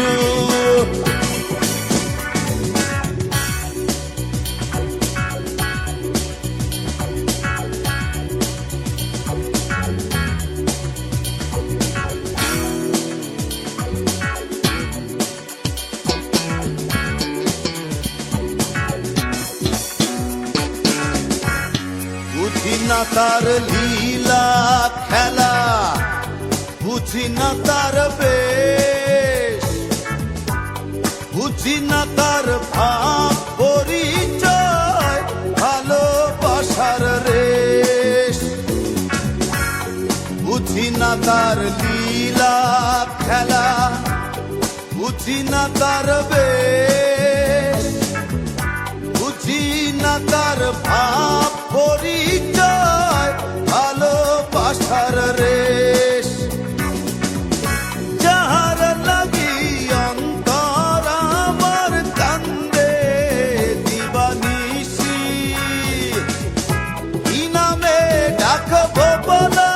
কিছু। বুঝি না তার লীলা খেলা, বুঝি না তার বেশ, বুঝি না তার ভাব পরিচয়, ভালোবাসার রেশ। বুঝি না তার লীলা খেলা, বুঝি না তার বেশ, বুঝি না তার ভাব পরিচয়, ভালোবাসার রেশ। যাহার লাগি অন্তর আমার কান্দে দিবানিশি, কি নামে ডাকবো বলো?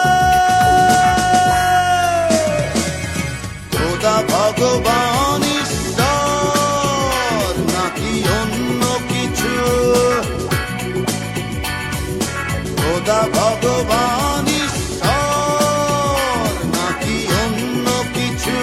খোদা ভগবান ঈশ্বর নাকি অন্য কিছু? খোদা ভগবান ঈশ্বর নাকি অন্য কিছু?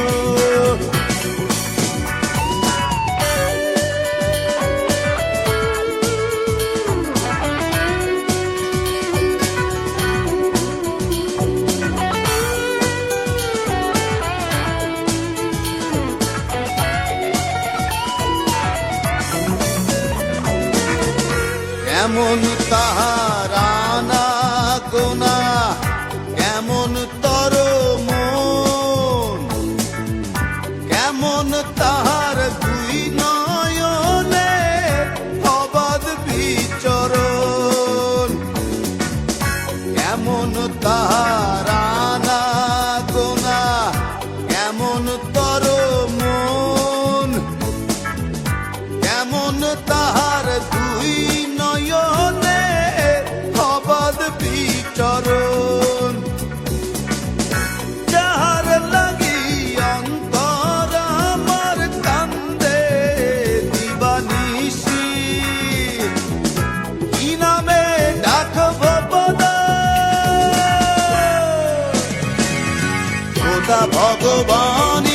কেমন তাহার আনা গোনা, কেমন তর মন, কেমন তাহার দুই নয়নে অবাধ বিচরণ। কেমন তাহার আনা গোনা, কেমন তর মন, কেমন তাহার দুই নয়নে অবাধ বিচরণ। যাহার লাগি অন্তর আমার কান্দে দিবানিশি, কি নামে ডাকবো বলো? খোদা ভগবান